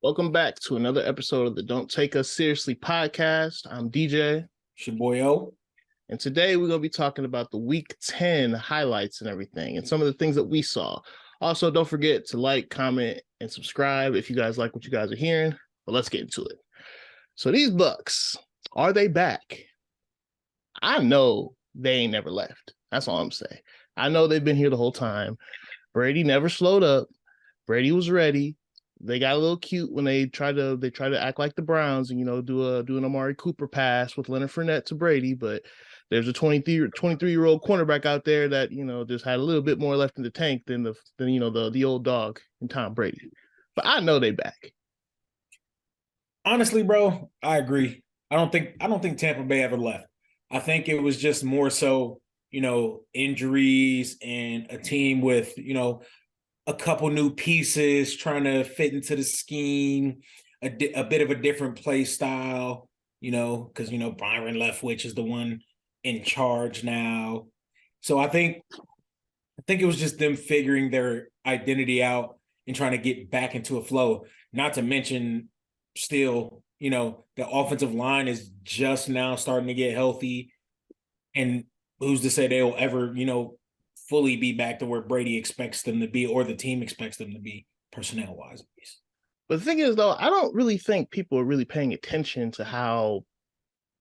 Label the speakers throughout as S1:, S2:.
S1: Welcome back to another episode of the Don't Take Us Seriously podcast. I'm DJ.
S2: It's your boy O.
S1: And today we're going to be talking about the Week 10 highlights and everything and some of the things that we saw. Also, don't forget to like, comment, and subscribe if you guys like what you guys are hearing. But let's get into it. So these Bucs, are they back? I know they ain't never left. That's all I'm saying. I know they've been here the whole time. Brady never slowed up. Brady was ready. They got a little cute when they try to act like the Browns and do an Amari Cooper pass with Leonard Fournette to Brady, but there's a 23-year-old cornerback out there that just had a little bit more left in the tank than the old dog in Tom Brady. But I know they back.
S2: Honestly, bro, I agree. I don't think Tampa Bay ever left. I think it was just more so, injuries and a team with, a couple new pieces trying to fit into the scheme, a bit of a different play style, because, Byron Leftwich is the one in charge now. So I think it was just them figuring their identity out and trying to get back into a flow. Not to mention still, the offensive line is just now starting to get healthy. And who's to say they'll ever, fully be back to where Brady expects them to be or the team expects them to be personnel-wise.
S1: But the thing is, though, I don't really think people are really paying attention to how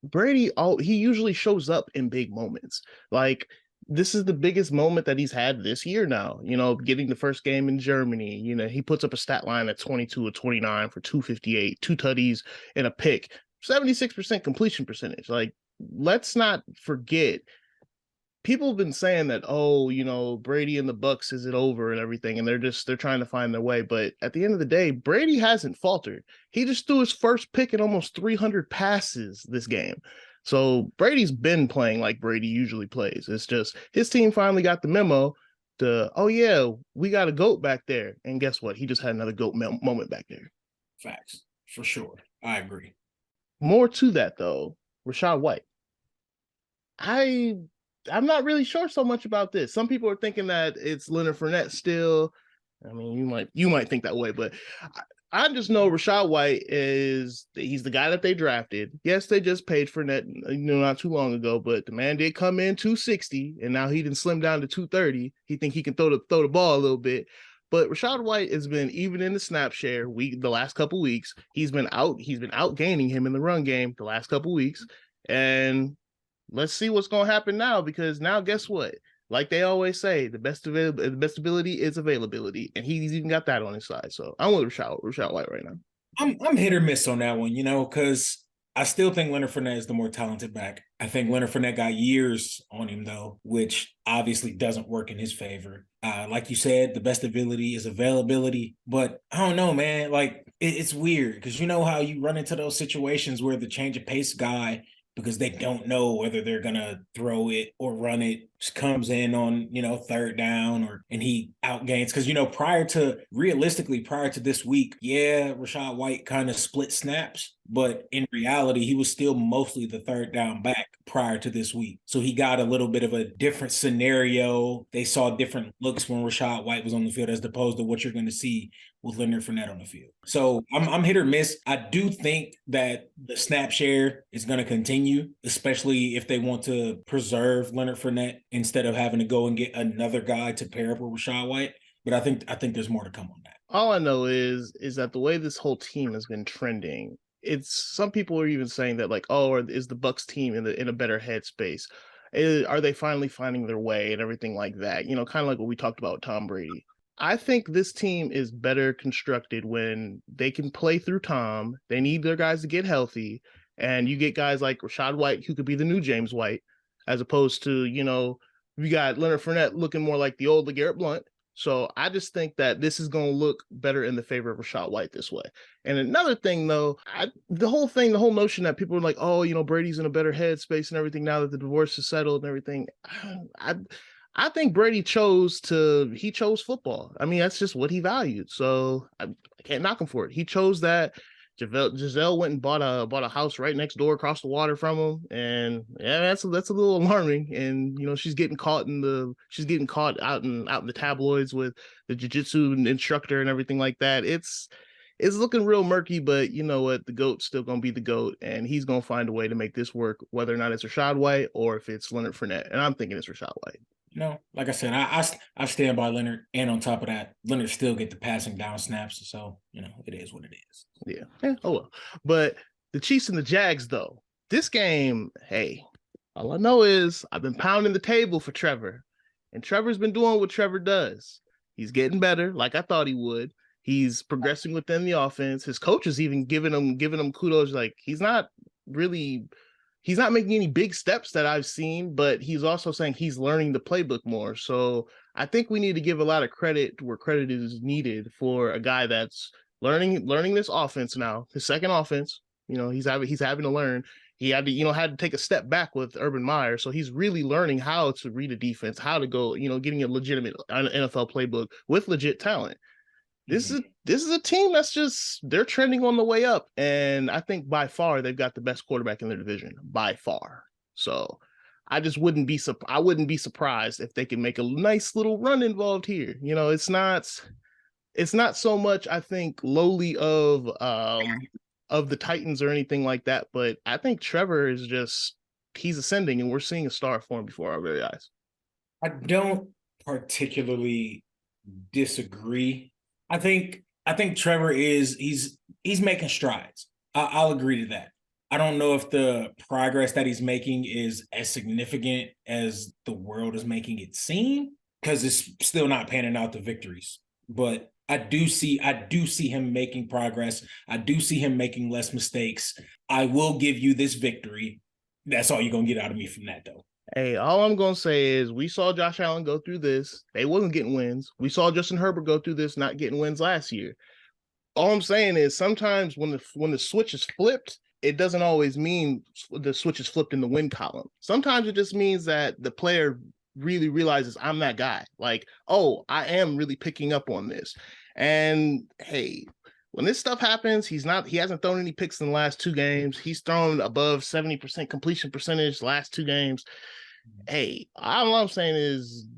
S1: Brady, he usually shows up in big moments. Like, this is the biggest moment that he's had this year now, getting the first game in Germany. He puts up a stat line at 22 of 29 for 258, two tutties and a pick, 76% completion percentage. Like, let's not forget, people have been saying that, Brady and the Bucs, is it over and everything, and they're trying to find their way. But at the end of the day, Brady hasn't faltered. He just threw his first pick in almost 300 passes this game. So Brady's been playing like Brady usually plays. It's just his team finally got the memo we got a GOAT back there. And guess what? He just had another GOAT moment back there.
S2: Facts, for sure. I agree.
S1: More to that, though, Rachaad White. I'm not really sure so much about this. Some people are thinking that it's Leonard Fournette still. I mean, you might think that way, but I just know Rachaad White he's the guy that they drafted. Yes, they just paid Fournette, not too long ago, but the man did come in 260, and now he didn't slim down to 230. He think he can throw the ball a little bit. But Rachaad White has been, even in the snap share the last couple weeks, he's been outgaining him in the run game the last couple weeks, and let's see what's going to happen now, because now guess what? Like they always say, the best ability is availability, and he's even got that on his side. So I'm with Rachaad White right now.
S2: I'm hit or miss on that one, because I still think Leonard Fournette is the more talented back. I think Leonard Fournette got years on him, though, which obviously doesn't work in his favor. Like you said, the best ability is availability. But I don't know, man. Like, it's weird because you know how you run into those situations where the change of pace guy, because they don't know whether they're going to throw it or run it, just comes in on, third down and he outgains. Because, prior to this week, Rachaad White kind of split snaps, but in reality, he was still mostly the third down back prior to this week. So he got a little bit of a different scenario. They saw different looks when Rachaad White was on the field as opposed to what you're going to see with Leonard Fournette on the field. So I'm hit or miss. I do think that the snap share is going to continue, especially if they want to preserve Leonard Fournette instead of having to go and get another guy to pair up with Rachaad White. But I think there's more to come on that.
S1: All I know is that the way this whole team has been trending, some people are even saying that, like, is the Bucs team in a better headspace? Are they finally finding their way and everything like that? Kind of like what we talked about with Tom Brady. I think this team is better constructed when they can play through Tom. They need their guys to get healthy, and you get guys like Rachaad White, who could be the new James White, as opposed to, we got Leonard Fournette looking more like the old LeGarrette Blount. So I just think that this is going to look better in the favor of Rachaad White this way. And another thing, though, the whole notion that people are like, Brady's in a better headspace and everything now that the divorce is settled and everything. I think Brady chose football. I mean, that's just what he valued. So I can't knock him for it. He chose that. Giselle went and bought a house right next door across the water from him. And yeah, that's a little alarming. And, she's getting caught out in the tabloids with the jiu-jitsu instructor and everything like that. It's it's looking real murky, but you know what? The GOAT's still gonna be the GOAT, and he's gonna find a way to make this work, whether or not it's Rashad White or if it's Leonard Fournette. And I'm thinking it's Rashad White.
S2: Like I said, I stand by Leonard, and on top of that, Leonard still get the passing down snaps. So it is what it is.
S1: Yeah. Oh well. But the Chiefs and the Jags, though, this game, hey, all I know is I've been pounding the table for Trevor, and Trevor's been doing what Trevor does. He's getting better, like I thought he would. He's progressing within the offense. His coach is even giving him kudos. Like he's not making any big steps that I've seen, but he's also saying he's learning the playbook more. So I think we need to give a lot of credit where credit is needed for a guy that's learning this offense now, his second offense. He's having to learn. He had to take a step back with Urban Meyer, so he's really learning how to read a defense, how to go, getting a legitimate NFL playbook with legit talent. This is a team that's they're trending on the way up, and I think by far they've got the best quarterback in their division by far. So I wouldn't be surprised if they can make a nice little run involved here. It's not so much, I think, lowly of the Titans or anything like that, but I think Trevor is he's ascending, and we're seeing a star form before our very eyes.
S2: I don't particularly disagree. I think Trevor he's making strides. I'll agree to that. I don't know if the progress that he's making is as significant as the world is making it seem, because it's still not panning out the victories. But I do see him making progress. I do see him making less mistakes. I will give you this victory. That's all you're gonna get out of me from that, though.
S1: Hey, all I'm going to say is we saw Josh Allen go through this. They wasn't getting wins. We saw Justin Herbert go through this, not getting wins last year. All I'm saying is sometimes when the switch is flipped, it doesn't always mean the switch is flipped in the win column. Sometimes it just means that the player really realizes I'm that guy. Like, oh, I am really picking up on this. And hey, when this stuff happens, he hasn't thrown any picks in the last 2 games. He's thrown above 70% completion percentage last 2 games. Hey, all I'm saying is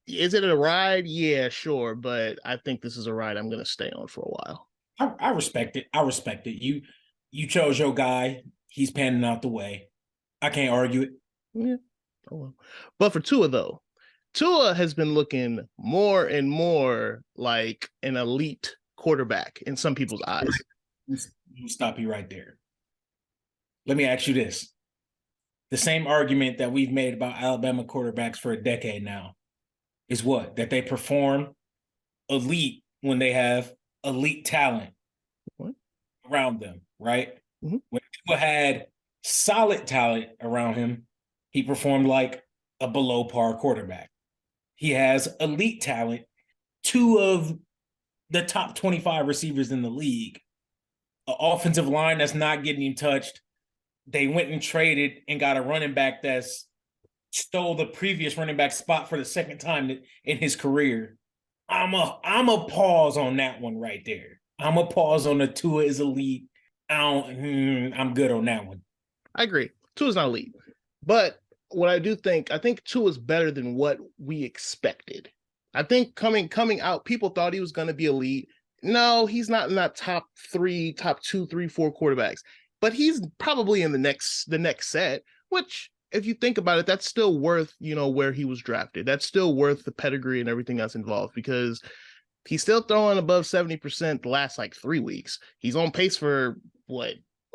S1: it a ride? Yeah, sure. But I think this is a ride I'm going to stay on for a while.
S2: I respect it. I respect it. You chose your guy. He's panning out the way. I can't argue it.
S1: Yeah. Oh, well. But for Tua, though, Tua has been looking more and more like an elite quarterback in some people's eyes.
S2: You stop you right there. Let me ask you this. The same argument that we've made about Alabama quarterbacks for a decade now is what? That they perform elite when they have elite talent around them, right?
S1: Mm-hmm.
S2: When Tua had solid talent around him, he performed like a below par quarterback. He has elite talent, 2 of the top 25 receivers in the league, an offensive line that's not getting him touched. They went and traded and got a running back that's stole the previous running back spot for the second time in his career. I'm a pause on that one right there. I'm a pause on the Tua is elite. I'm good on that one.
S1: I agree. Tua's not elite, but what I think Tua's better than what we expected. I think coming out, people thought he was going to be elite. No, he's not in that top 2, 3, 4 quarterbacks. But he's probably in the next set, which, if you think about it, that's still worth, where he was drafted. That's still worth the pedigree and everything that's involved, because he's still throwing above 70% the last 3 weeks. He's on pace for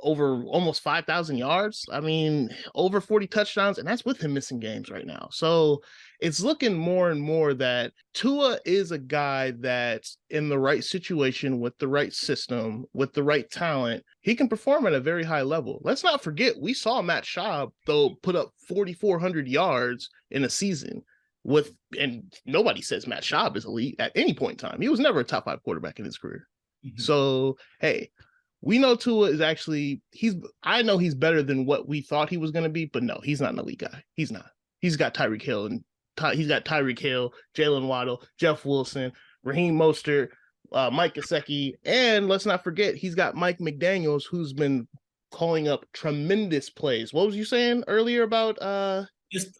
S1: over almost 5,000 yards. I mean, over 40 touchdowns, and that's with him missing games right now. So it's looking more and more that Tua is a guy that's in the right situation with the right system, with the right talent. He can perform at a very high level. Let's not forget, we saw Matt Schaub, though, put up 4,400 yards in a season and nobody says Matt Schaub is elite at any point in time. He was never a top 5 quarterback in his career. Mm-hmm. So, hey, we know Tua is I know he's better than what we thought he was going to be, but no, he's not an elite guy. He's not. He's got Tyreek Hill, Jalen Waddle, Jeff Wilson, Raheem Mostert, Mike Gesicki, and let's not forget, he's got Mike McDaniels, who's been calling up tremendous plays. What was you saying earlier about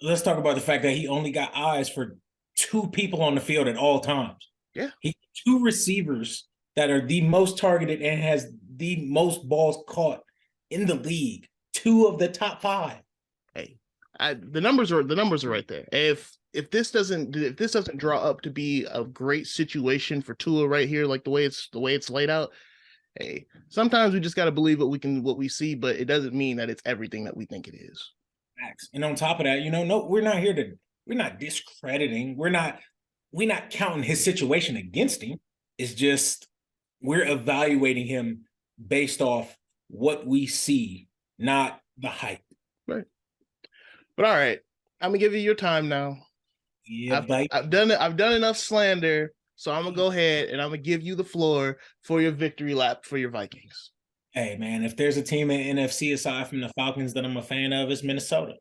S2: let's talk about the fact that he only got eyes for 2 people on the field at all times.
S1: Yeah.
S2: He 2 receivers that are the most targeted and has the most balls caught in the league. 2 of the top 5.
S1: Hey, the numbers are right there. If this doesn't draw up to be a great situation for Tua right here, like the way it's laid out, hey, sometimes we just got to believe what we see, but it doesn't mean that it's everything that we think it is.
S2: And on top of that, no, we're not discrediting. We're not counting his situation against him. It's just we're evaluating him based off what we see, not the hype.
S1: Right. But all right, I'm gonna give you your time now.
S2: Yeah,
S1: I've done it. I've done enough slander, so I'm gonna go ahead and I'm gonna give you the floor for your victory lap for your Vikings.
S2: Hey man, if there's a team in NFC aside from the Falcons that I'm a fan of, it's Minnesota.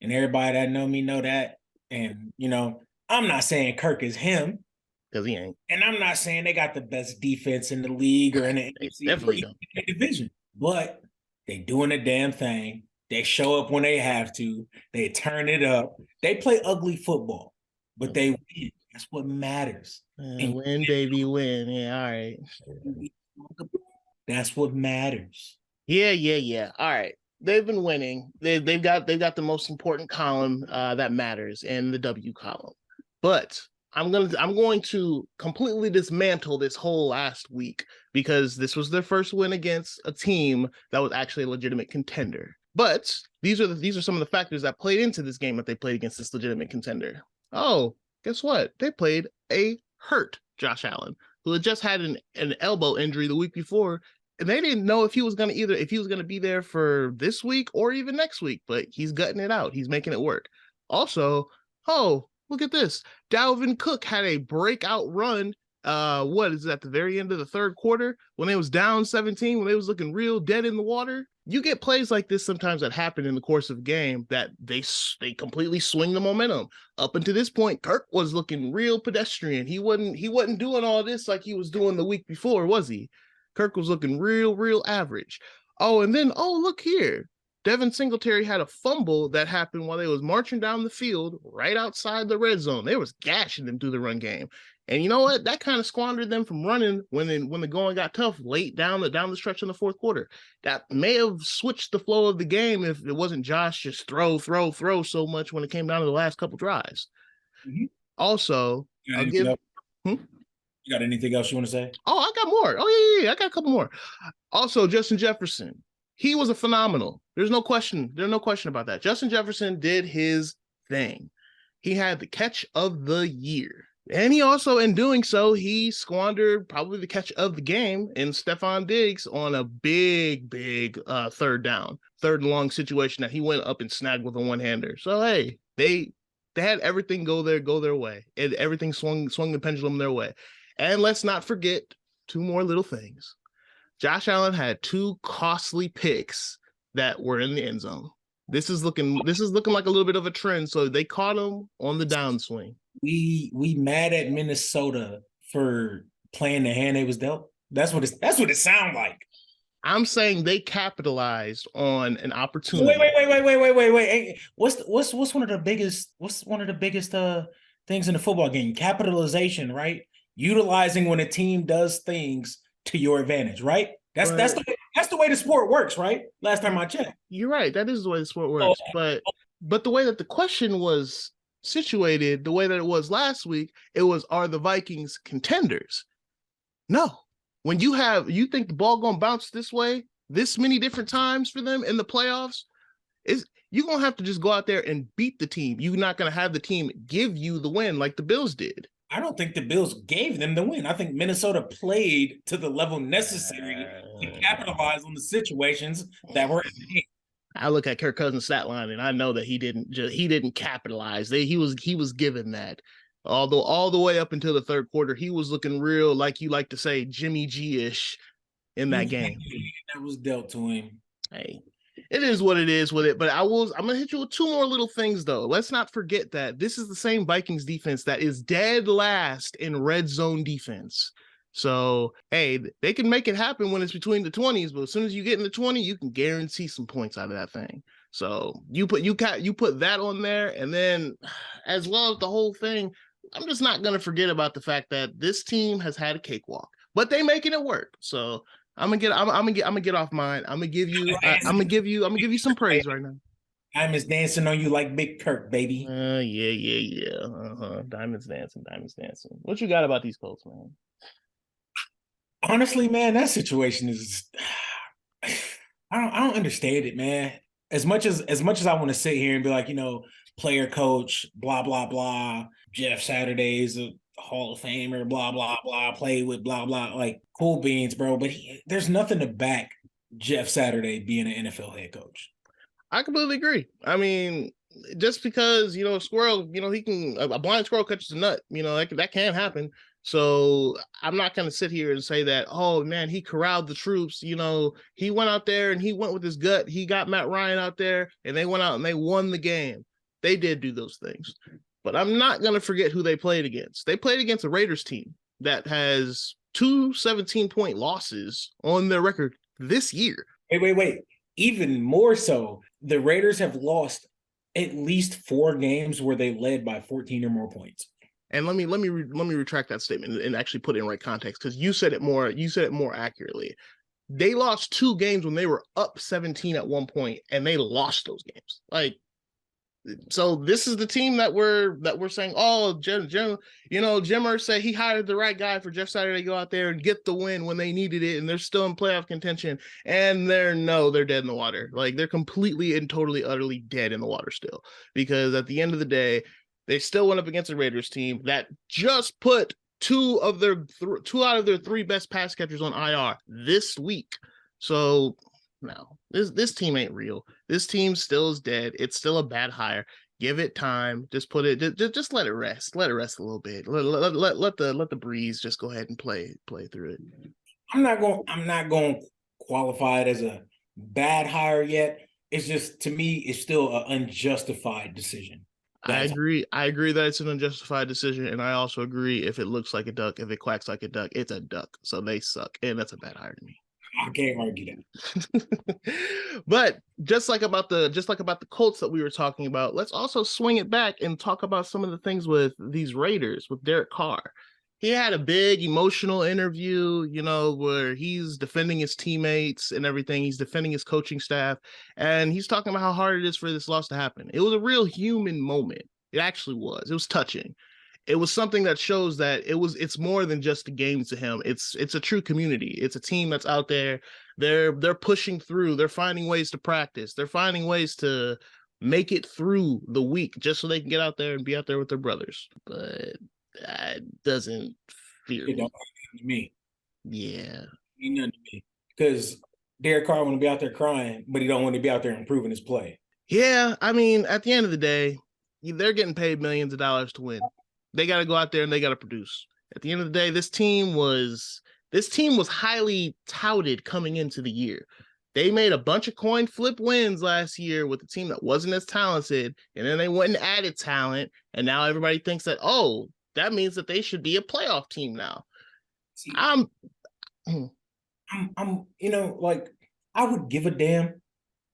S2: And everybody that know me know that. And I'm not saying Kirk is him.
S1: Because he ain't.
S2: And I'm not saying they got the best defense in the league or in the
S1: NFC definitely don't.
S2: Division. But they doing a damn thing. They show up when they have to. They turn it up. They play ugly football, but they win. That's what matters.
S1: And win, baby, win. Yeah, all right.
S2: That's what matters.
S1: Yeah. All right. They've been winning. They've got the most important column that matters in the W column. But I'm going to completely dismantle this whole last week because this was their first win against a team that was actually a legitimate contender. But these are some of the factors that played into this game that they played against this legitimate contender. Oh, guess what? They played a hurt Josh Allen, who had just had an elbow injury the week before, and they didn't know if he was going to be there for this week or even next week, but he's gutting it out. He's making it work. Also, look at this. Dalvin Cook had a breakout run. What is it, at the very end of the third quarter when they was down 17, when they was looking real dead in the water? You get plays like this sometimes that happen in the course of a game that they completely swing the momentum. Up until this point, Kirk was looking real pedestrian. He wasn't doing all this like he was doing the week before, was he? Kirk was looking real average. Oh, and then look here. Devin Singletary had a fumble that happened while they was marching down the field right outside the red zone. They was gashing them through the run game. And you know what? That kind of squandered them from running when the going got tough late down the stretch in the fourth quarter. That may have switched the flow of the game if it wasn't Josh just throw so much when it came down to the last couple drives. Mm-hmm. Also, I'll give.
S2: You got anything else you want to say?
S1: Oh, I got more. Oh yeah, I got a couple more. Also, Justin Jefferson. He was a phenomenal. There's no question. There's no question about that. Justin Jefferson did his thing. He had the catch of the year. And he also, in doing so, he squandered probably the catch of the game in Stephon Diggs on a big third and long situation that he went up and snagged with a one-hander. So, hey, they had everything go their way. And everything swung the pendulum their way. And let's not forget 2 more little things. Josh Allen had 2 costly picks that were in the end zone. This is looking like a little bit of a trend. So they caught him on the downswing.
S2: We mad at Minnesota for playing the hand they was dealt. That's what it sounds like.
S1: I'm saying they capitalized on an opportunity.
S2: Wait. What's one of the biggest things in the football game? Capitalization, right? Utilizing when a team does things to your advantage, right? That's the way the sport works, right? Last time I checked.
S1: You're right. That is the way the sport works. But the way that the question was situated, the way that it was last week, it was, are the Vikings contenders? No. When you think the ball gonna bounce this way, this many different times for them in the playoffs, you're gonna have to just go out there and beat the team. You're not gonna have the team give you the win like the Bills did.
S2: I don't think the Bills gave them the win. I think Minnesota played to the level necessary to capitalize on the situations that were in the game.
S1: I look at Kirk Cousins' stat line, and I know that he didn't capitalize. He was given that. Although all the way up until the third quarter, he was looking real, like you like to say, Jimmy G-ish in that game.
S2: That was dealt to him.
S1: Hey, it is what it is with it. But I'm gonna hit you with 2 more little things though. Let's not forget that this is the same Vikings defense that is dead last in red zone defense. So, hey, they can make it happen when it's between the 20s, but as soon as you get in the 20, you can guarantee some points out of that thing. So you put that on there, and then as well as the whole thing, I'm just not going to forget about the fact that this team has had a cakewalk. but they making it work. So I'm gonna get off mine. I'm gonna give you some praise right now.
S2: Diamonds dancing on you like Big Kirk, baby.
S1: Yeah. Diamonds dancing. What you got about these Colts, man?
S2: Honestly, man, that situation is I don't understand it, man. As much as I want to sit here and be like, player coach, blah blah blah, Jeff Saturday's a Hall of Famer, blah blah blah, play with blah blah, like cool beans, bro. But there's nothing to back Jeff Saturday being an NFL head coach.
S1: I completely agree. I mean, just because a squirrel, he can a blind squirrel catches a nut. That can happen. So I'm not going to sit here and say that, oh man, he corralled the troops. He went out there and he went with his gut. He got Matt Ryan out there, and they went out and they won the game. They did do those things, but I'm not going to forget who they played against. They played against a Raiders team that has two 17-point losses on their record this year.
S2: Wait. Even more so, the Raiders have lost at least 4 games where they led by 14 or more points.
S1: And let me retract that statement and actually put it in right context, because you said it more accurately. They lost 2 games when they were up 17 at one point, and they lost those games. So this is the team that we're saying, oh, Jim Irsay, he hired the right guy for Jeff Saturday to go out there and get the win when they needed it, and they're still in playoff contention, and they're dead in the water. Like, they're completely and totally, utterly dead in the water still, because at the end of the day, they still went up against a Raiders team that just put 2 out of their 3 best pass catchers on IR this week. So no, this team ain't real. This team still is dead. It's still a bad hire. Give it time. Just just let it rest. Let it rest a little bit. Let the breeze just go ahead and play through it.
S2: I'm not going to qualify it as a bad hire yet. It's just, to me, it's still an unjustified decision.
S1: I agree that it's an unjustified decision, and I also agree, if it looks like a duck, if it quacks like a duck, it's a duck. So they suck, and that's a bad hire to me.
S2: I can't argue that.
S1: But just like about the Colts that we were talking about, let's also swing it back and talk about some of the things with these Raiders, with Derek Carr. He had a big emotional interview, where he's defending his teammates and everything. He's defending his coaching staff, and he's talking about how hard it is for this loss to happen. It was a real human moment. It actually was. It was touching. It was something that shows that it's more than just a game to him. It's a true community. It's a team that's out there. They're pushing through. They're finding ways to practice. They're finding ways to make it through the week just so they can get out there and be out there with their brothers. But that doesn't fear
S2: me.
S1: Yeah.
S2: Ain't nothing to me. Because Derek Carr want to be out there crying, but he don't want to be out there improving his play.
S1: Yeah, I mean, at the end of the day, they're getting paid millions of dollars to win. They got to go out there and they got to produce. At the end of the day, this team was highly touted coming into the year. They made a bunch of coin flip wins last year with a team that wasn't as talented, and then they went and added talent, and now everybody thinks that, oh, that means that they should be a playoff team now.
S2: See, I'm like, I would give a damn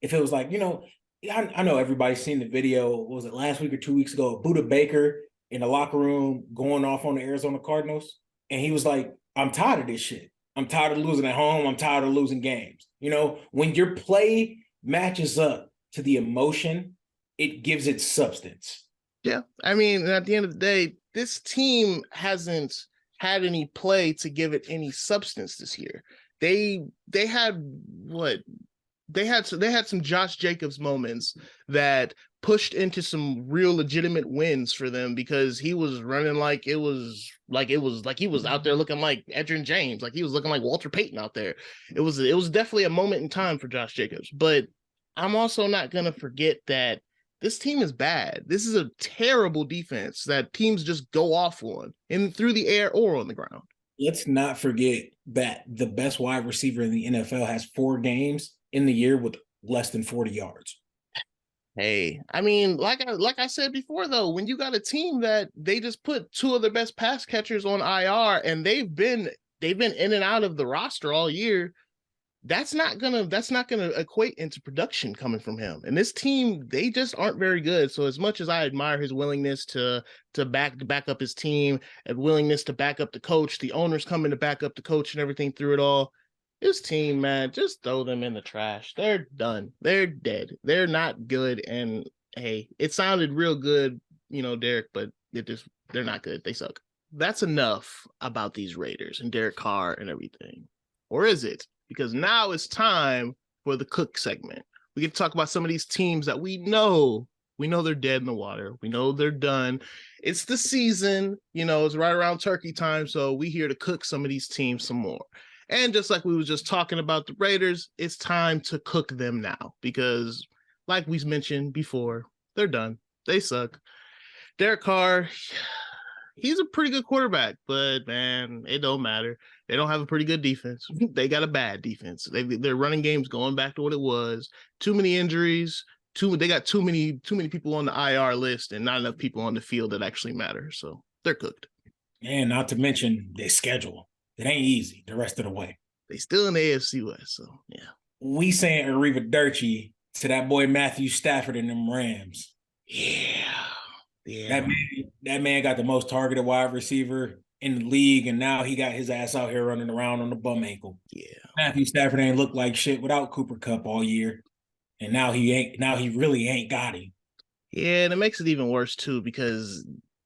S2: if it was like, I know everybody's seen the video. What was it, last week or 2 weeks ago? Buda Baker in the locker room going off on the Arizona Cardinals. And he was like, I'm tired of this shit. I'm tired of losing at home. I'm tired of losing games. When your play matches up to the emotion, it gives it substance.
S1: Yeah. I mean, at the end of the day, this team hasn't had any play to give it any substance this year. They had what? They had some Josh Jacobs moments that pushed into some real legitimate wins for them, because he was running like he was out there looking like Edgerrin James, like he was looking like Walter Payton out there. It was definitely a moment in time for Josh Jacobs. But I'm also not going to forget that this team is bad. This is a terrible defense that teams just go off on, and through the air or on the ground.
S2: Let's not forget that the best wide receiver in the NFL has 4 games in the year with less than 40 yards.
S1: Hey, I mean, like I said before, though, when you got a team that they just put 2 of their best pass catchers on IR, and they've been in and out of the roster all year, that's not gonna equate into production coming from him. And this team, they just aren't very good. So as much as I admire his willingness to back up his team and willingness to back up the coach, the owners coming to back up the coach and everything through it all, his team, man, just throw them in the trash. They're done. They're dead. They're not good. And hey, it sounded real good, Derek, but they're not good. They suck. That's enough about these Raiders and Derek Carr and everything. Or is it? Because now it's time for the Cook segment. We get to talk about some of these teams that we know they're dead in the water. We know they're done. It's the season, it's right around turkey time. So we here to cook some of these teams some more. And just like we was just talking about the Raiders, it's time to cook them now because, like we mentioned before, they're done. They suck. Derek Carr, he's a pretty good quarterback, but man, it don't matter. They don't have a pretty good defense. They got a bad defense. Their running game's going back to what it was. Too many injuries. They got too many people on the IR list and not enough people on the field that actually matter. So they're cooked.
S2: And not to mention their schedule. It ain't easy the rest of the way.
S1: They still in the AFC West, so yeah.
S2: We saying arrivederci to that boy Matthew Stafford and them Rams.
S1: Yeah. Yeah.
S2: That man got the most targeted wide receiver in the league, and now he got his ass out here running around on the bum ankle.
S1: Yeah.
S2: Matthew Stafford ain't looked like shit without Cooper Kupp all year. And now he really ain't got him.
S1: Yeah, and it makes it even worse too, because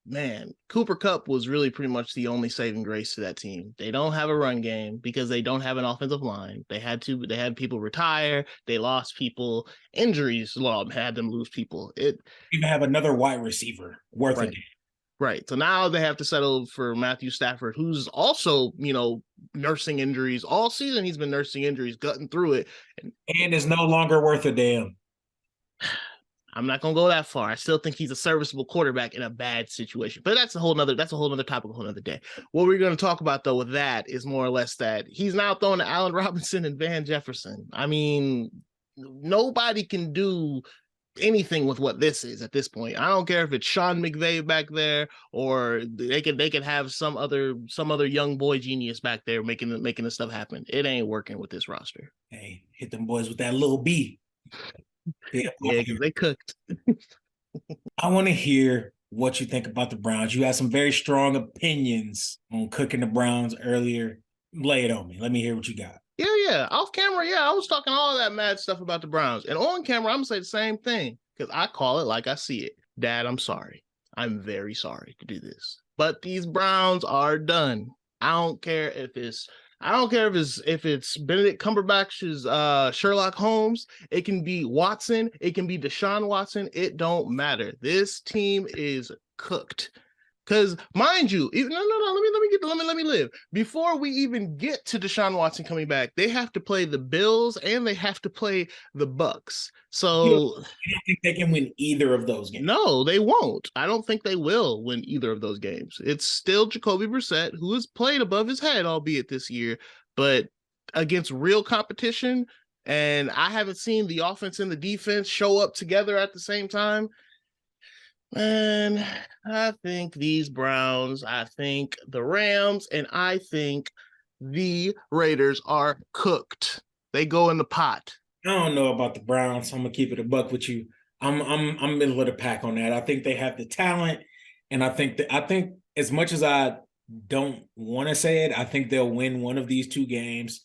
S1: man, Cooper Kupp was really pretty much the only saving grace to that team. They don't have a run game because they don't have an offensive line. They had people retire, they lost people, injuries had them lose people.
S2: Even have another wide receiver worth
S1: right.
S2: it.
S1: Right. So now they have to settle for Matthew Stafford, who's also, nursing injuries all season. He's been nursing injuries, gutting through it.
S2: And is no longer worth a damn.
S1: I'm not gonna go that far. I still think he's a serviceable quarterback in a bad situation, but that's a whole nother topic, a whole nother day. What we're going to talk about though with that is more or less that he's now throwing to Allen Robinson and Van Jefferson. I mean, nobody can do anything with what this is at this point. I don't care if it's Sean McVay back there or they could have some other young boy genius back there making this stuff happen. It ain't working with this roster.
S2: Hey, hit them boys with that little B.
S1: Yeah, because they cooked.
S2: I want to hear what you think about the Browns. You had some very strong opinions on cooking the Browns earlier. Lay it on me. Let me hear what you got.
S1: Yeah. Off camera, I was talking all that mad stuff about the Browns. And on camera, I'm going to say the same thing because I call it like I see it. Dad, I'm sorry. I'm very sorry to do this. But these Browns are done. I don't care if it's Benedict Cumberbatch's Sherlock Holmes. It can be Watson. It can be Deshaun Watson. It don't matter. This team is cooked. Because mind you, let me live. Before we even get to Deshaun Watson coming back, they have to play the Bills and they have to play the Bucs. So
S2: you don't think they can win either of those games?
S1: No, they won't. I don't think they will win either of those games. It's still Jacoby Brissett, who has played above his head, albeit this year, but against real competition. And I haven't seen the offense and the defense show up together at the same time. Man, I think these Browns, I think the Rams, and I think the Raiders are cooked. They go in the pot.
S2: I don't know about the Browns. I'm gonna keep it a buck with you. I'm middle of the pack on that. I think they have the talent, and I think as much as I don't want to say it, I think they'll win one of these two games,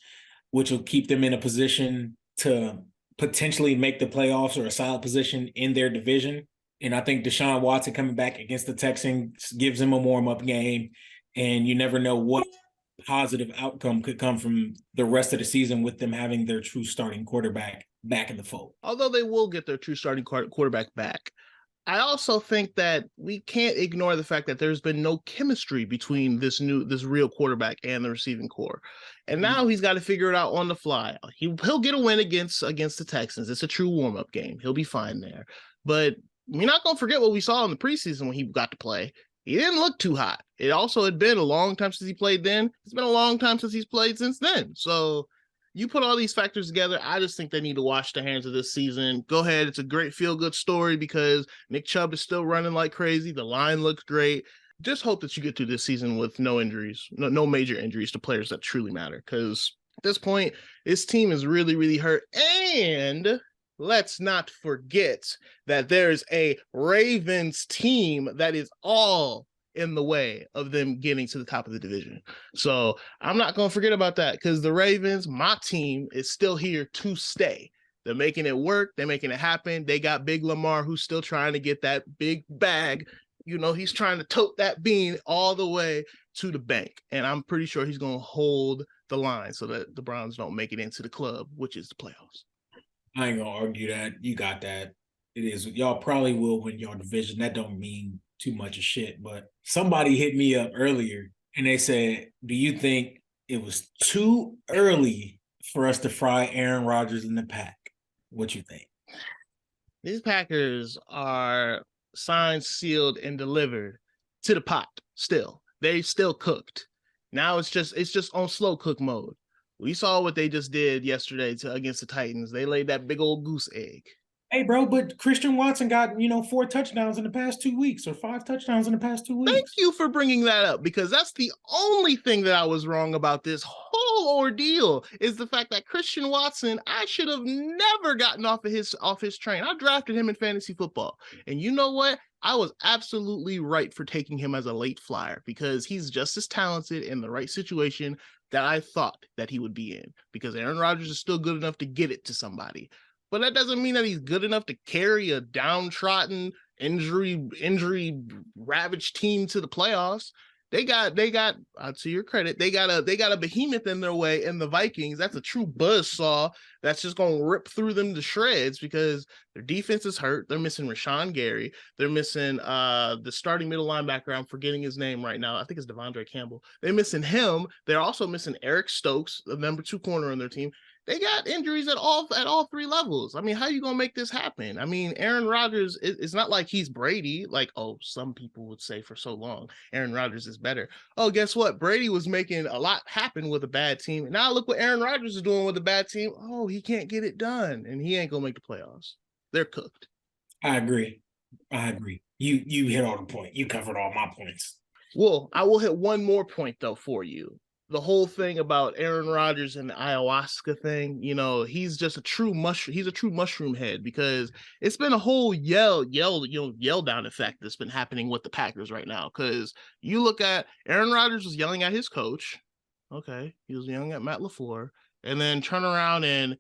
S2: which will keep them in a position to potentially make the playoffs or a solid position in their division. And I think Deshaun Watson coming back against the Texans gives him a warm-up game. And you never know what positive outcome could come from the rest of the season with them having their true starting quarterback back in the fold.
S1: Although they will get their true starting quarterback back, I also think that we can't ignore the fact that there's been no chemistry between this real quarterback and the receiving core. And now he's got to figure it out on the fly. He'll get a win against the Texans. It's a true warm-up game. He'll be fine there. But we're not going to forget what we saw in the preseason when he got to play. He didn't look too hot. It also had been a long time since he played then. It's been a long time since he's played since then. So you put all these factors together, I just think they need to wash their hands of this season. Go ahead. It's a great feel-good story because Nick Chubb is still running like crazy. The line looks great. Just hope that you get through this season with no injuries, no major injuries to players that truly matter. Because this point, this team is really, really hurt. And let's not forget that there's a Ravens team that is all in the way of them getting to the top of the division. So I'm not going to forget about that because the Ravens, my team, is still here to stay. They're making it work. They're making it happen. They got Big Lamar, who's still trying to get that big bag. You know, he's trying to tote that bean all the way to the bank. And I'm pretty sure he's going to hold the line so that the Browns don't make it into the club, which is the playoffs.
S2: I ain't gonna argue that. You got that. It is. Y'all probably will win your division. That don't mean too much of shit. But somebody hit me up earlier and they said, do you think it was too early for us to fry Aaron Rodgers in the pack? What you think?
S1: These Packers are signed, sealed, and delivered to the pot still. They still cooked. Now it's just on slow cook mode. We saw what they just did yesterday against the Titans. They laid that big old goose egg.
S2: Hey, bro, but Christian Watson got, 4 touchdowns in the past 2 weeks or 5 touchdowns in the past 2 weeks.
S1: Thank you for bringing that up because that's the only thing that I was wrong about this whole ordeal is the fact that Christian Watson, I should have never gotten off his train. I drafted him in fantasy football. And you know what? I was absolutely right for taking him as a late flyer because he's just as talented in the right situation that I thought that he would be in because Aaron Rodgers is still good enough to get it to somebody. But that doesn't mean that he's good enough to carry a downtrodden, injury ravaged team to the playoffs. They got to your credit, they got a behemoth in their way in the Vikings. That's a true buzzsaw that's just gonna rip through them to shreds because their defense is hurt. They're missing Rashawn Gary. They're missing the starting middle linebacker. I'm forgetting his name right now. I think it's Devondre Campbell. They're missing him. They're also missing Eric Stokes, the number 2 corner on their team. They got injuries at all 3 levels. I mean, how are you gonna make this happen? I mean, Aaron Rodgers, it's not like he's Brady. Like, oh, some people would say for so long, Aaron Rodgers is better. Oh, guess what? Brady was making a lot happen with a bad team. And now look what Aaron Rodgers is doing with a bad team. Oh, he can't get it done, and he ain't gonna make the playoffs. They're cooked.
S2: I agree. You hit all the point. You covered all my points.
S1: Well, I will hit one more point though for you. The whole thing about Aaron Rodgers and the ayahuasca thing, he's just a true mushroom. He's a true mushroom head because it's been a whole yell down effect that's been happening with the Packers right now. Because you look at Aaron Rodgers was yelling at his coach. Okay, he was yelling at Matt LaFleur, and then turn around and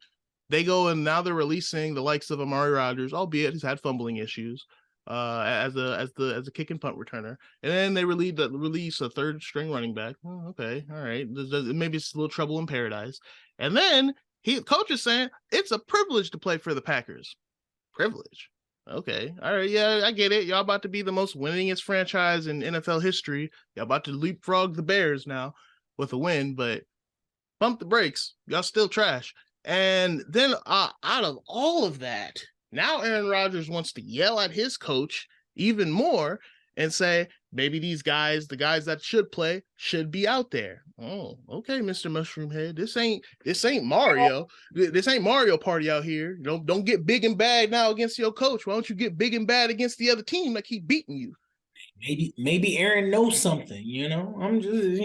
S1: they go and now they're releasing the likes of Amari Rodgers, albeit he's had fumbling issues, as a kick and punt returner, and then they release a third string running back. Oh, okay, all right, maybe it's a little trouble in paradise. And then coach is saying it's a privilege to play for the Packers. Privilege. Okay, all right, yeah, I get it. Y'all about to be the most winningest franchise in NFL history. Y'all about to leapfrog the Bears now with a win, but pump the brakes. Y'all still trash. And then out of all of that, now Aaron Rodgers wants to yell at his coach even more and say, maybe these guys, the guys that should play, should be out there. Oh, okay, Mr. Mushroom Head. This ain't Mario. This ain't Mario Party out here. Don't get big and bad now against your coach. Why don't you get big and bad against the other team that keep beating you?
S2: Maybe Aaron knows something, I'm just,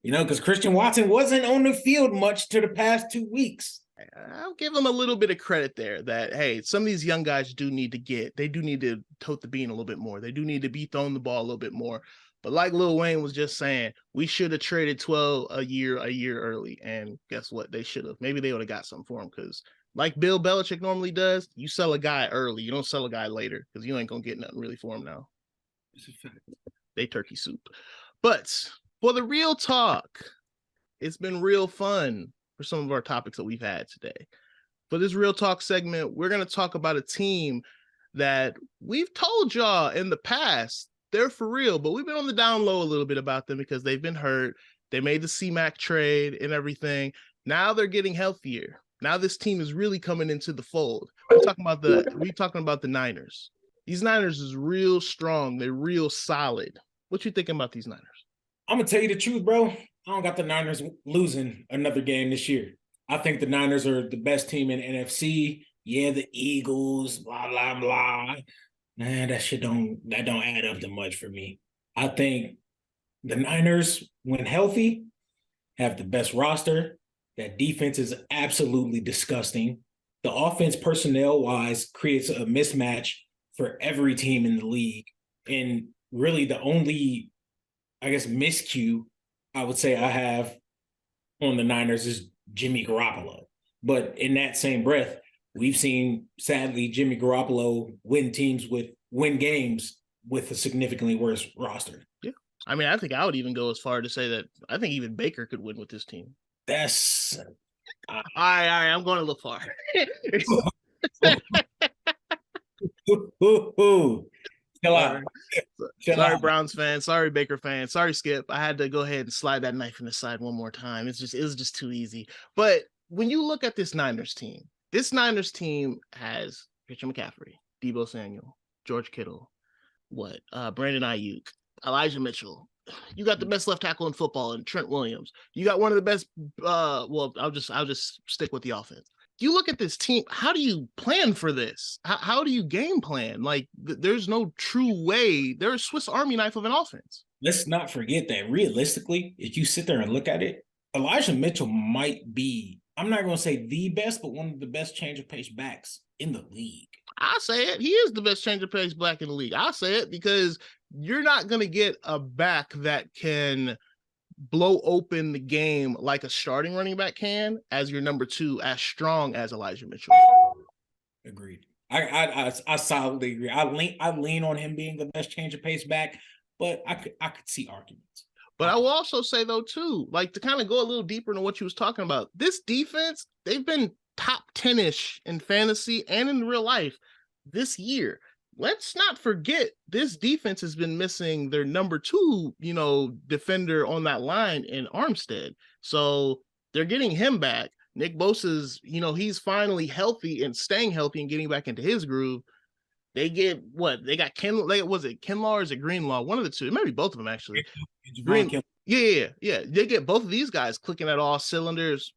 S2: because Christian Watson wasn't on the field much to the past 2 weeks.
S1: I'll give them a little bit of credit there that, hey, some of these young guys do need to tote the bean a little bit more. They do need to be throwing the ball a little bit more. But like Lil Wayne was just saying, we should have traded 12 a year early. And guess what? They should have. Maybe they would have got something for him because like Bill Belichick normally does, you sell a guy early. You don't sell a guy later because you ain't going to get nothing really for him now. They turkey soup. But for the real talk, it's been real fun for some of our topics that we've had today. For this real talk segment, we're going to talk about a team that we've told y'all in the past, they're for real, but we've been on the down low a little bit about them because they've been hurt. They made the C-Mac trade and everything. Now they're getting healthier. Now this team is really coming into the fold. We're talking about the Niners. These Niners is real strong. They're real solid. What you thinking about these Niners?
S2: I'm going to tell you the truth, bro. I don't got the Niners losing another game this year. I think the Niners are the best team in NFC. Yeah, the Eagles, blah, blah, blah. Man, that don't add up to much for me. I think the Niners, when healthy, have the best roster. That defense is absolutely disgusting. The offense, personnel wise, creates a mismatch for every team in the league. And really, the only, I guess, miscue I would say I have on the Niners is Jimmy Garoppolo. But in that same breath, we've seen, sadly, Jimmy Garoppolo win games with a significantly worse roster.
S1: Yeah. I mean, I think I would even go as far to say that I think even Baker could win with this team.
S2: That's
S1: all right, I'm going to look far.
S2: Chill out.
S1: Sorry, Browns fans. Sorry, Baker fans. Sorry, Skip. I had to go ahead and slide that knife in the side one more time. It was just too easy. But when you look at this Niners team has Christian McCaffrey, Deebo Samuel, George Kittle, Brandon Ayuk, Elijah Mitchell. You got the best left tackle in football in Trent Williams. You got one of the best. I'll just stick with the offense. You look at this team. How do you plan for this? How do you game plan? Like, there's no true way. They're a Swiss Army knife of an offense.
S2: Let's not forget that realistically, if you sit there and look at it, Elijah Mitchell might be, I'm not going to say the best, but one of the best change of pace backs in the league.
S1: I say it. He is the best change of pace back in the league. I say it because you're not going to get a back that can blow open the game like a starting running back can as your number two, as strong as Elijah Mitchell.
S2: Agreed. I solidly agree. I lean on him being the best change of pace back, but I could see arguments.
S1: But I will also say though too, like to kind of go a little deeper into what you was talking about, this defense, they've been top 10-ish in fantasy and in real life this year. Let's not forget this defense has been missing their number two, defender on that line in Armstead. So they're getting him back. Nick Bosa's, he's finally healthy and staying healthy and getting back into his groove. They get what? They got was it Kinlaw or is it Greenlaw? One of the two. It might be both of them actually. Yeah. They get both of these guys clicking at all cylinders.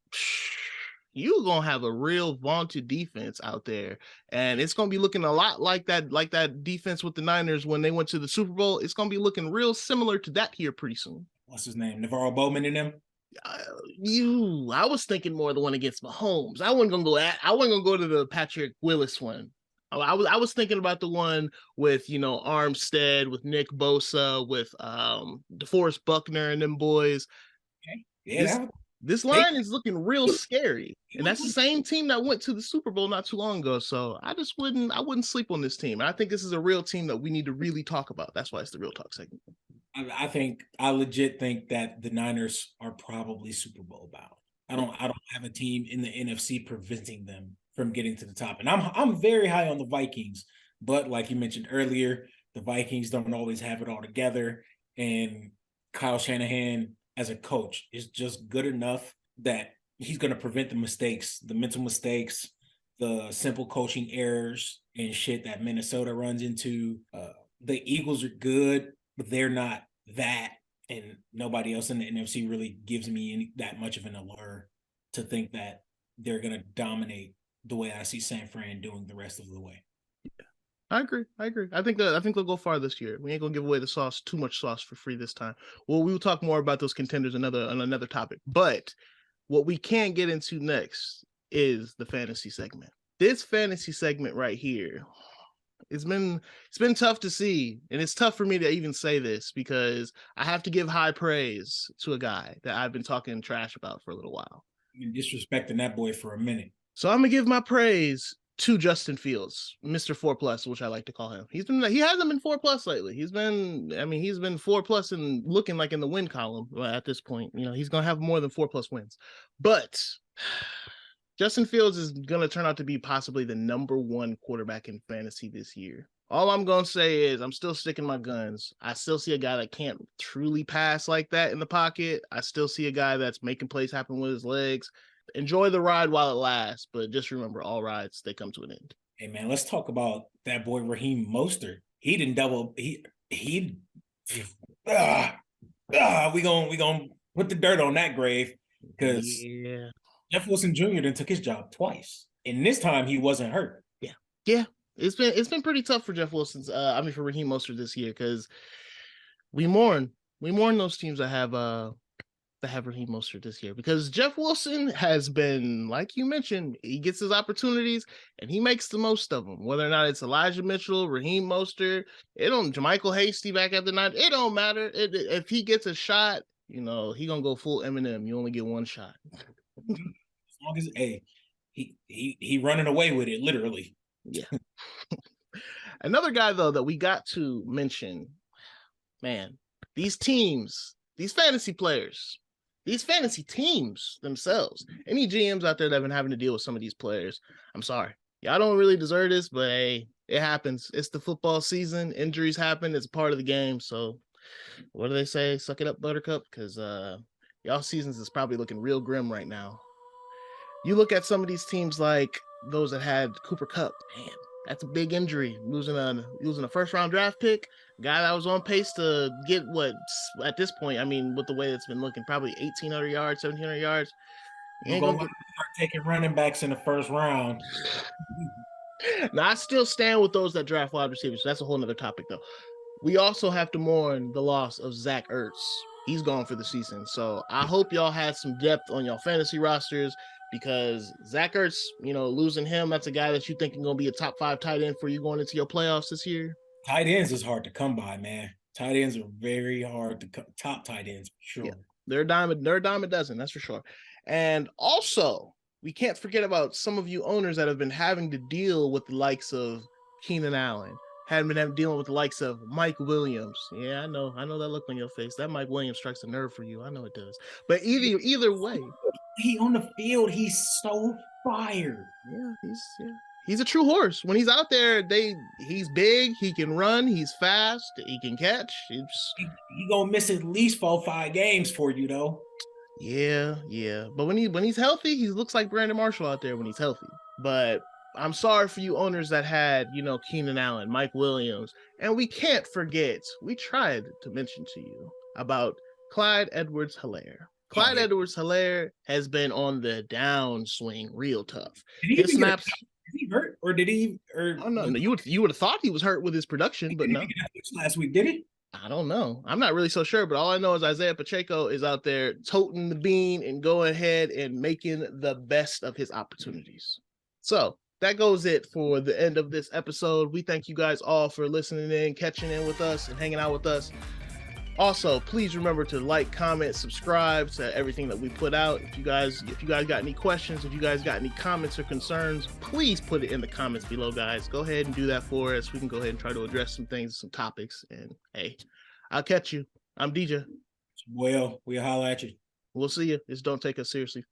S1: You're gonna have a real vaunted defense out there, and it's gonna be looking a lot like that defense with the Niners when they went to the Super Bowl. It's gonna be looking real similar to that here pretty soon.
S2: What's his name? Navarro Bowman in them.
S1: I was thinking more the one against Mahomes. I wasn't gonna go to the Patrick Willis one. I was thinking about the one with Armstead, with Nick Bosa, with DeForest Buckner and them boys.
S2: Okay. Yeah,
S1: this line is looking real scary, and that's the same team that went to the Super Bowl not too long ago. So I wouldn't sleep on this team. And I think this is a real team that we need to really talk about. That's why it's the Real Talk segment.
S2: I legit think that the Niners are probably Super Bowl bound. I don't have a team in the NFC preventing them from getting to the top. And I'm very high on the Vikings, but like you mentioned earlier, the Vikings don't always have it all together. And Kyle Shanahan as a coach is just good enough that he's going to prevent the mistakes, the mental mistakes, the simple coaching errors and shit that Minnesota runs into. The Eagles are good, but they're not that. And nobody else in the NFC really gives me that much of an allure to think that they're going to dominate the way I see San Fran doing the rest of the way.
S1: Yeah, I agree. I think they'll go far this year. We ain't gonna give away too much sauce for free this time. Well, we will talk more about those contenders on another topic. But what we can get into next is the fantasy segment. This fantasy segment right here, it's been tough to see, and it's tough for me to even say this because I have to give high praise to a guy that I've been talking trash about for a little while.
S2: You've been disrespecting that boy for a minute.
S1: So I'm gonna give my praise to Justin Fields, Mr. 4+, which I like to call him. He hasn't been 4+ lately. He's been 4+ and looking like in the win column at this point. He's gonna have more than 4+ wins. But Justin Fields is gonna turn out to be possibly the number one quarterback in fantasy this year. All I'm gonna say is I'm still sticking my guns. I still see a guy that can't truly pass like that in the pocket. I still see a guy that's making plays happen with his legs. Enjoy the ride while it lasts, but just remember, all rides, they come to an end.
S2: Hey man, let's talk about that boy Raheem Mostert. He didn't double. We gonna put the dirt on that grave because Jeff Wilson Jr. then took his job twice, and this time he wasn't hurt.
S1: Yeah. It's been pretty tough for Jeff Wilson's. For Raheem Mostert this year because we mourn those teams that have to have Raheem Mostert this year because Jeff Wilson has been, like you mentioned, he gets his opportunities and he makes the most of them. Whether or not it's Elijah Mitchell, Raheem Mostert, it don't Jermichael Hasty back at the night, it don't matter. If he gets a shot, he gonna go full Eminem. You only get one shot.
S2: As long as he running away with it, literally.
S1: Yeah. Another guy though that we got to mention, man, these teams, these fantasy players, these fantasy teams themselves, any GMs out there that have been having to deal with some of these players, I'm sorry. Y'all don't really deserve this, but hey, it happens. It's the football season. Injuries happen. It's part of the game. So what do they say? Suck it up, Buttercup, because y'all seasons is probably looking real grim right now. You look at some of these teams like those that had Cooper Kupp, man, that's a big injury. Losing a first round draft pick, guy that was on pace to get what at this point, I mean, with the way it's been looking, probably 1,800 yards, 1,700 yards. You
S2: I'm
S1: ain't
S2: gonna
S1: gonna
S2: start taking running backs in the first round.
S1: get. Now I still stand with those that draft wide receivers. That's a whole nother topic though. We also have to mourn the loss of Zach Ertz. He's gone for the season. So I hope y'all had some depth on your fantasy rosters because Zach Ertz, losing him, that's a guy that you think is going to be a top 5 tight end for you going into your playoffs this year.
S2: Tight ends is hard to come by, man. Tight ends are very hard to come. Top tight ends, for sure.
S1: Yeah, they're a dime a dozen, that's for sure. And also, we can't forget about some of you owners that have been having to deal with the likes of Keenan Allen, hadn't been dealing with the likes of Mike Williams. Yeah, I know that look on your face. That Mike Williams strikes a nerve for you. I know it does. But either way,
S2: he on the field, he's so fired.
S1: He's a true horse. When he's out there, he's big, he can run, he's fast, he can catch.
S2: He gonna miss at least 4-5 games for you though.
S1: Yeah. But when he's healthy, he looks like Brandon Marshall out there when he's healthy. But I'm sorry for you owners that had, Keenan Allen, Mike Williams, and we can't forget, we tried to mention to you about Clyde Edwards-Helaire. Clyde Edwards-Helaire has been on the downswing real tough. His snaps.
S2: Did he hurt or did he?
S1: Oh no, you would have thought he was hurt with his production, but no.
S2: Last week, did he?
S1: I don't know. I'm not really so sure, but all I know is Isaiah Pacheco is out there toting the bean and going ahead and making the best of his opportunities. So that goes it for the end of this episode. We thank you guys all for listening in, catching in with us, and hanging out with us. Also, please remember to like, comment, subscribe to everything that we put out. If you guys got any questions, if you guys got any comments or concerns, please put it in the comments below, guys. Go ahead and do that for us. We can go ahead and try to address some things, some topics. And hey, I'll catch you. I'm DJ.
S2: Well, we'll holler at you.
S1: We'll see you. Just don't take us seriously.